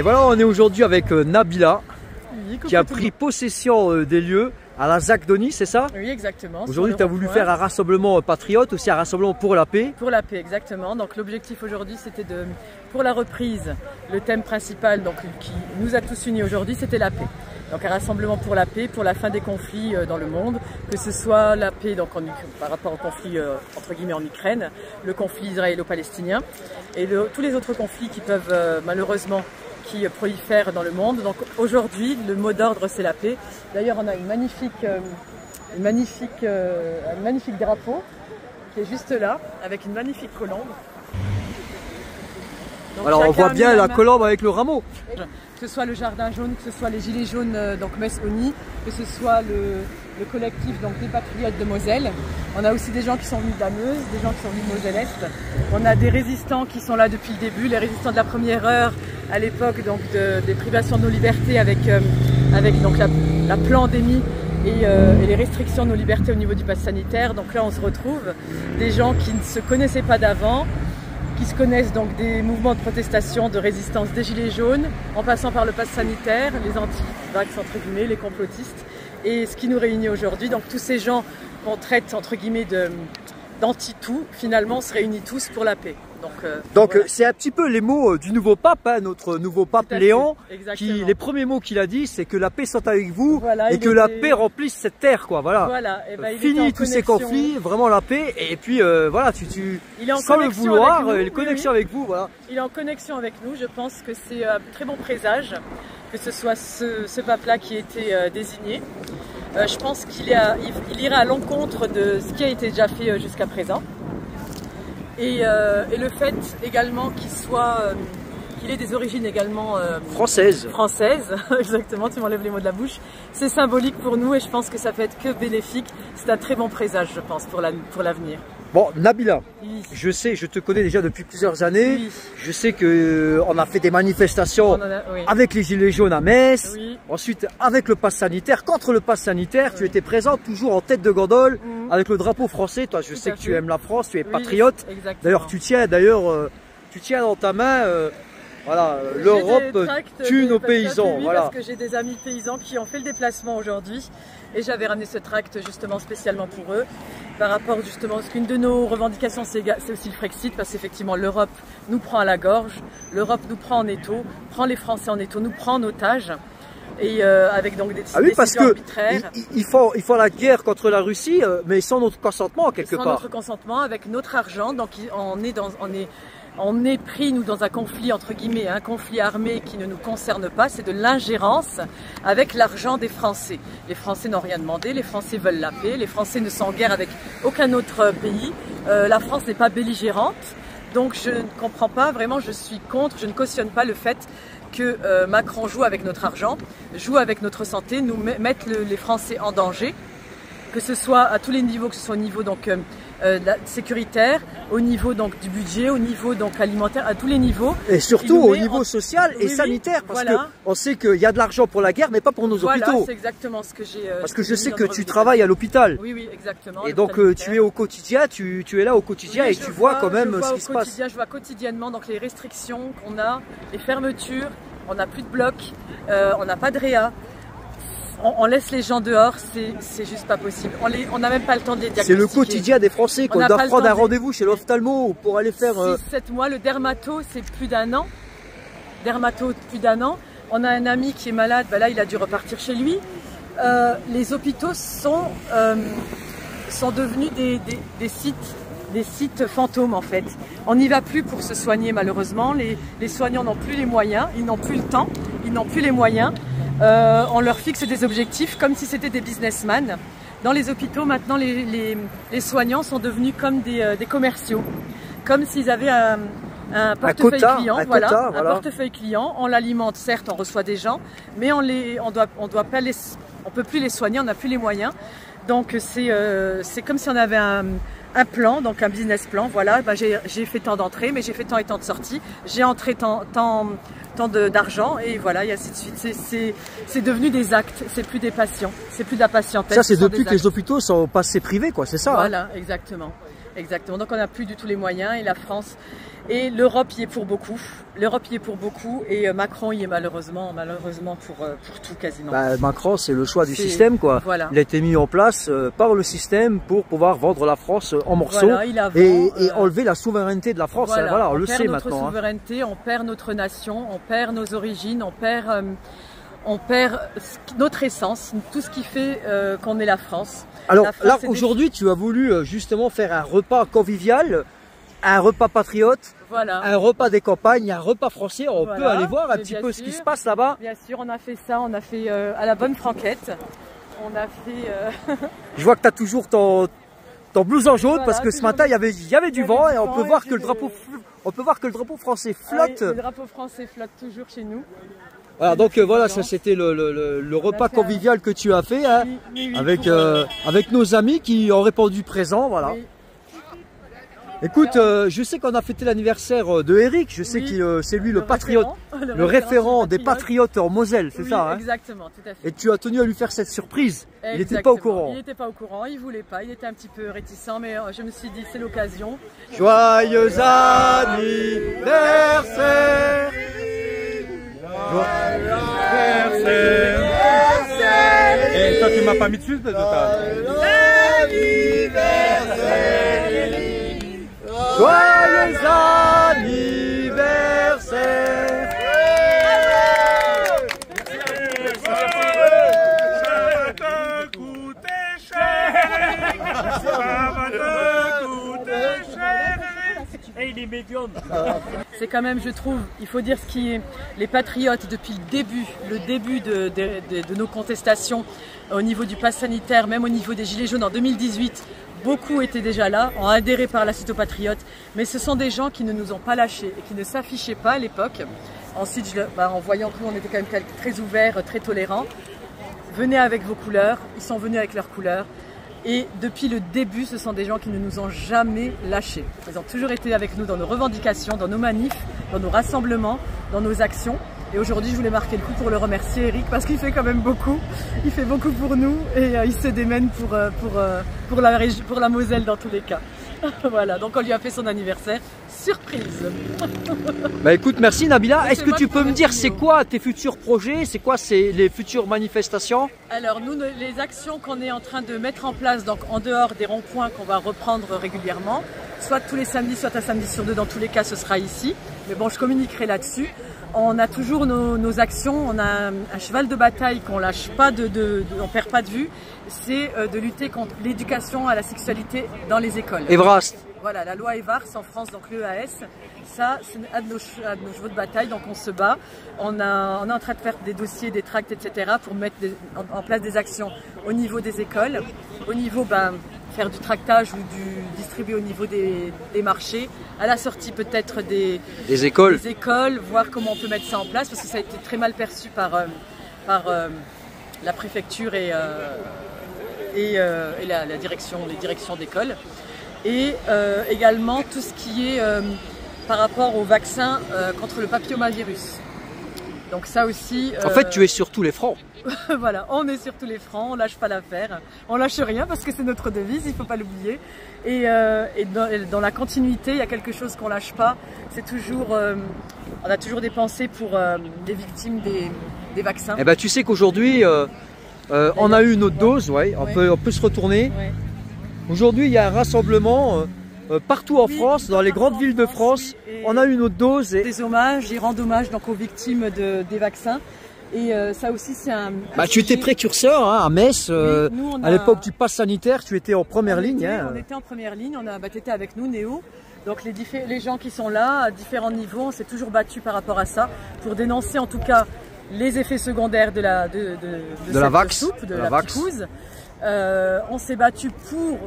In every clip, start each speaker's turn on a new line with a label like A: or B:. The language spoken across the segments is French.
A: voilà, on est aujourd'hui avec Nabila,
B: Oui,
A: qui a pris possession des lieux à la Zakdonie, c'est ça?
B: Oui, exactement.
A: Aujourd'hui, tu as voulu faire un rassemblement patriote, aussi un rassemblement pour la paix.
B: Pour la paix, exactement. Donc l'objectif aujourd'hui, c'était pour la reprise, le thème principal donc, qui nous a tous unis aujourd'hui, c'était la paix. Donc un rassemblement pour la paix, pour la fin des conflits dans le monde, que ce soit la paix donc, par rapport au conflit entre guillemets en Ukraine, le conflit israélo-palestinien et tous les autres conflits qui peuvent malheureusement qui prolifèrent dans le monde. Donc aujourd'hui, le mot d'ordre c'est la paix. D'ailleurs, on a un magnifique drapeau qui est juste là, avec une magnifique colombe. Donc,
A: alors on voit bien la colombe avec le rameau.
B: Que ce soit le jardin jaune, que ce soit les gilets jaunes donc Metz Oni, que ce soit le collectif donc des patriotes de Moselle. On a aussi des gens qui sont venus de la Meuse, des gens qui sont venus de Moselle-Est. On a des résistants qui sont là depuis le début, les résistants de la première heure à l'époque donc des privations de nos libertés avec donc la pandémie et les restrictions de nos libertés au niveau du pass sanitaire. Donc là on se retrouve des gens qui ne se connaissaient pas d'avant, qui se connaissent donc des mouvements de protestation, de résistance des gilets jaunes, en passant par le pass sanitaire, les anti-vax entre guillemets, les complotistes, et ce qui nous réunit aujourd'hui. Donc tous ces gens qu'on traite entre guillemets d'anti-tout, finalement se réunissent tous pour la paix. Donc
A: voilà. C'est un petit peu les mots du nouveau pape, hein, notre nouveau pape Léon, qui les premiers mots qu'il a dit, c'est que la paix soit avec vous, voilà, et que la paix remplisse cette terre, quoi. Voilà.
B: Et ben,
A: fini tous ces conflits, vraiment la paix, et puis voilà, sans le vouloir, il est en connexion avec vous, voilà.
B: Il est en connexion avec nous. Je pense que c'est un très bon présage que ce soit ce pape-là qui a été désigné. Je pense qu'il ira à l'encontre de ce qui a été déjà fait jusqu'à présent. Et le fait également qu'il ait des origines également
A: françaises,
B: exactement, tu m'enlèves les mots de la bouche, c'est symbolique pour nous et je pense que ça peut être que bénéfique. C'est un très bon présage, je pense, pour l'avenir.
A: Bon, Nabila,
B: oui.
A: Je te connais déjà depuis plusieurs années. Oui. Je sais qu'on a fait des manifestations avec les gilets jaunes à Metz. Oui. Ensuite, avec le pass sanitaire, contre le pass sanitaire, tu étais présent toujours en tête de gondole avec le drapeau français. Toi, je sais que tu aimes la France, tu es patriote. D'ailleurs, tu tiens dans ta main. Voilà, l'Europe tue nos paysans.
B: Oui,
A: voilà.
B: Parce que j'ai des amis paysans qui ont fait le déplacement aujourd'hui et j'avais ramené ce tract justement spécialement pour eux par rapport justement parce qu'une de nos revendications c'est aussi le Frexit, parce qu'effectivement l'Europe nous prend à la gorge, l'Europe nous prend en étau, prend les Français en étau, nous prend en otage. Et avec donc des
A: décisions arbitraires. Ils font la guerre contre la Russie, mais sans notre consentement quelque part.
B: Sans notre consentement, avec notre argent, donc on est pris, nous, dans un conflit, entre guillemets, un conflit armé qui ne nous concerne pas, c'est de l'ingérence avec l'argent des Français. Les Français n'ont rien demandé, les Français veulent la paix, les Français ne sont en guerre avec aucun autre pays, la France n'est pas belligérante, donc je ne comprends pas, vraiment je suis contre, je ne cautionne pas le fait que Macron joue avec notre argent, joue avec notre santé, nous mettre les Français en danger, que ce soit à tous les niveaux, que ce soit au niveau donc sécuritaire, au niveau donc du budget, au niveau donc alimentaire, à tous les niveaux.
A: Et surtout au niveau social et sanitaire, parce que on sait qu'il y a de l'argent pour la guerre, mais pas pour nos hôpitaux.
B: Voilà, c'est exactement ce que j'ai.
A: Parce que je sais que tu travailles à l'hôpital.
B: Oui, exactement.
A: Et donc tu es au quotidien, tu es là au quotidien et tu vois quand même ce qui se passe.
B: Je vois quotidiennement donc les restrictions qu'on a, les fermetures, on n'a plus de blocs, on n'a pas de réa. On laisse les gens dehors, c'est juste pas possible. On n'a même pas le temps de les diagnostiquer.
A: C'est le quotidien des Français, qu'on doit prendre un rendez-vous chez l'ophtalmo pour aller faire...
B: 6-7 mois, le dermato c'est plus d'un an. On a un ami qui est malade, là il a dû repartir chez lui. Les hôpitaux sont devenus des sites fantômes en fait. On n'y va plus pour se soigner malheureusement. Les soignants n'ont plus les moyens, ils n'ont plus le temps, ils n'ont plus les moyens. On leur fixe des objectifs comme si c'était des businessmen. Dans les hôpitaux, maintenant, les soignants sont devenus comme des commerciaux. Comme s'ils avaient un portefeuille client. Un portefeuille client. On l'alimente, certes, on reçoit des gens, mais on peut plus les soigner, on n'a plus les moyens. Donc c'est comme si on avait un plan, donc un business plan. Voilà, j'ai fait tant d'entrées, mais j'ai fait tant et tant de sorties. J'ai entré tant d'argent et voilà, et ainsi de suite. C'est devenu des actes, c'est plus des patients, c'est plus de la patientèle.
A: Ça, c'est depuis que les hôpitaux sont passés privés, quoi, c'est ça?
B: Voilà, exactement. exactement. Donc on n'a plus du tout les moyens et la France et l'Europe y est pour beaucoup. L'Europe y est pour beaucoup et Macron y est malheureusement pour tout quasiment.
A: Bah, Macron, c'est le choix du système, quoi.
B: Voilà.
A: Il a été mis en place par le système pour pouvoir vendre la France en morceaux et enlever la souveraineté de la France.
B: Voilà,
A: Voilà, on le sait maintenant.
B: On perd notre souveraineté, on perd notre nation, on perd nos origines, on perd notre essence, tout ce qui fait qu'on est la France.
A: Alors là, aujourd'hui, tu as voulu justement faire un repas convivial, un repas patriote,
B: voilà,
A: un repas des campagnes, un repas français. On peut aller voir un petit peu ce qui se passe là-bas.
B: Bien sûr, on a fait ça, on a fait à la bonne franquette. On a fait...
A: Je vois que tu as toujours ton blouson jaune, voilà, parce que ce matin, il y avait du vent et on peut voir que le drapeau français flotte.
B: Ah oui, le drapeau français flotte toujours chez nous.
A: Voilà, donc voilà, ça c'était le repas convivial que tu as fait hein, avec nos amis qui ont répondu présent, voilà. Oui. Écoute, je sais qu'on a fêté l'anniversaire de Eric, je sais que c'est lui le patriote, le référent des patriotes en Moselle, c'est ça hein?
B: Exactement, tout à fait.
A: Et tu as tenu à lui faire cette surprise, il n'était pas au courant.
B: Il n'était pas au courant, il voulait pas, il était un petit peu réticent, mais je me suis dit c'est l'occasion.
A: Joyeux anniversaire!
C: Et toi, tu m'as pas mis dessus, total.
A: Joyeux anniversaire!
C: Ça va te coûter cher. Ça va te coûter cher. Et il est médium.
B: C'est quand même, je trouve, il faut dire ce qui est, les patriotes depuis le début de nos contestations au niveau du pass sanitaire, même au niveau des gilets jaunes en 2018, beaucoup étaient déjà là, ont adhéré par la suite aux patriotes, mais ce sont des gens qui ne nous ont pas lâchés et qui ne s'affichaient pas à l'époque. Ensuite, en voyant que nous, on était quand même très ouverts, très tolérants. Venez avec vos couleurs, ils sont venus avec leurs couleurs. Et depuis le début, ce sont des gens qui ne nous ont jamais lâchés. Ils ont toujours été avec nous dans nos revendications, dans nos manifs, dans nos rassemblements, dans nos actions. Et aujourd'hui, je voulais marquer le coup pour le remercier, Eric, parce qu'il fait quand même beaucoup. Il fait beaucoup pour nous et il se démène pour la Moselle dans tous les cas. Voilà, donc on lui a fait son anniversaire. Surprise.
A: Bah écoute, merci Nabila. Est-ce que tu peux me dire c'est quoi tes futurs projets? C'est quoi les futures manifestations?
B: Alors nous, les actions qu'on est en train de mettre en place, donc en dehors des ronds-points qu'on va reprendre régulièrement, soit tous les samedis, soit un samedi sur deux, dans tous les cas ce sera ici. Mais bon, je communiquerai là-dessus. On a toujours nos actions, on a un cheval de bataille qu'on lâche pas, on perd pas de vue, c'est de lutter contre l'éducation à la sexualité dans les écoles.
A: Evrast.
B: Voilà, la loi EVARS en France, donc l'EAS, ça c'est un de nos chevaux de bataille, donc on se bat. On est en train de faire des dossiers, des tracts, etc. pour mettre en place des actions au niveau des écoles, au niveau faire du tractage ou distribuer au niveau des marchés, à la sortie peut-être des écoles, voir comment on peut mettre ça en place, parce que ça a été très mal perçu par la préfecture et la direction, les directions d'école. Et également tout ce qui est par rapport au vaccin contre le papillomavirus. Donc ça aussi...
A: En fait, tu es sur tous les fronts.
B: Voilà, on est sur tous les fronts, on lâche pas l'affaire. On lâche rien parce que c'est notre devise, il ne faut pas l'oublier. Et dans la continuité, il y a quelque chose qu'on lâche pas. C'est toujours... on a toujours des pensées pour les victimes des vaccins.
A: Eh ben, tu sais qu'aujourd'hui, on a eu une autre dose, ouais, on peut se retourner. Ouais. Aujourd'hui, il y a un rassemblement partout en France, dans les grandes villes de France. On a eu une autre dose.
B: Des hommages, ils rendent hommage donc aux victimes des vaccins. Et ça aussi, c'est un
A: tu étais précurseur hein, à Metz, à l'époque du pass sanitaire, tu étais en première ligne.
B: On était en première ligne, tu étais avec nous, Néo. Donc les gens qui sont là, à différents niveaux, on s'est toujours battu par rapport à ça, pour dénoncer en tout cas les effets secondaires de la picouse. On s'est battu pour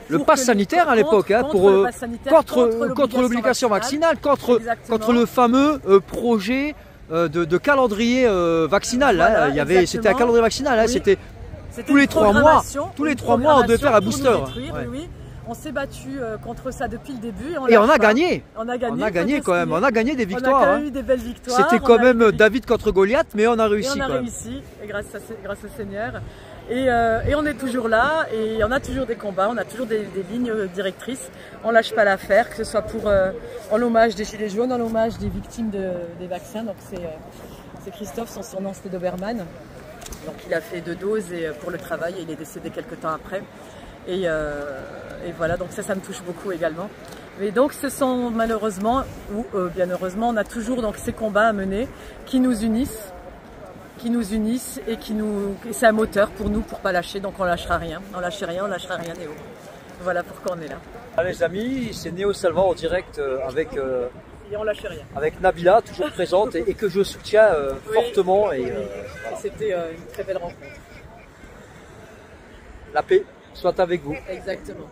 A: le pass sanitaire à l'époque, contre l'obligation vaccinale, contre le fameux projet de calendrier vaccinal. Voilà, c'était un calendrier vaccinal, oui. C'était tous les 3 mois. Tous les 3 mois, on devait faire un booster.
B: Oui. On s'est battu contre ça depuis le début.
A: Et on a gagné.
B: On a
A: gagné quand même. On a gagné des victoires.
B: On a quand même eu des belles victoires.
A: C'était quand même David contre Goliath, mais on a réussi.
B: Et on a réussi, grâce au Seigneur. Et on est toujours là, et on a toujours des combats, on a toujours des lignes directrices. On lâche pas l'affaire, que ce soit pour en l'hommage des Gilets jaunes, en l'hommage des victimes des vaccins. Donc c'est Christophe, son surnom c'était Doberman. Donc il a fait 2 doses pour le travail et il est décédé quelques temps après. Et voilà, donc ça me touche beaucoup également. Mais donc ce sont malheureusement, ou bien heureusement, on a toujours donc ces combats à mener qui nous unissent et c'est un moteur pour nous pour pas lâcher, donc on lâchera rien, on lâchera rien Néo. Voilà pourquoi on est là.
A: Allez les amis, c'est Néo Salvant en direct avec
B: et on lâche rien.
A: Avec Nabila, toujours présente et que je soutiens fortement. Et
B: c'était une très belle rencontre.
A: La paix soit avec vous.
B: Exactement.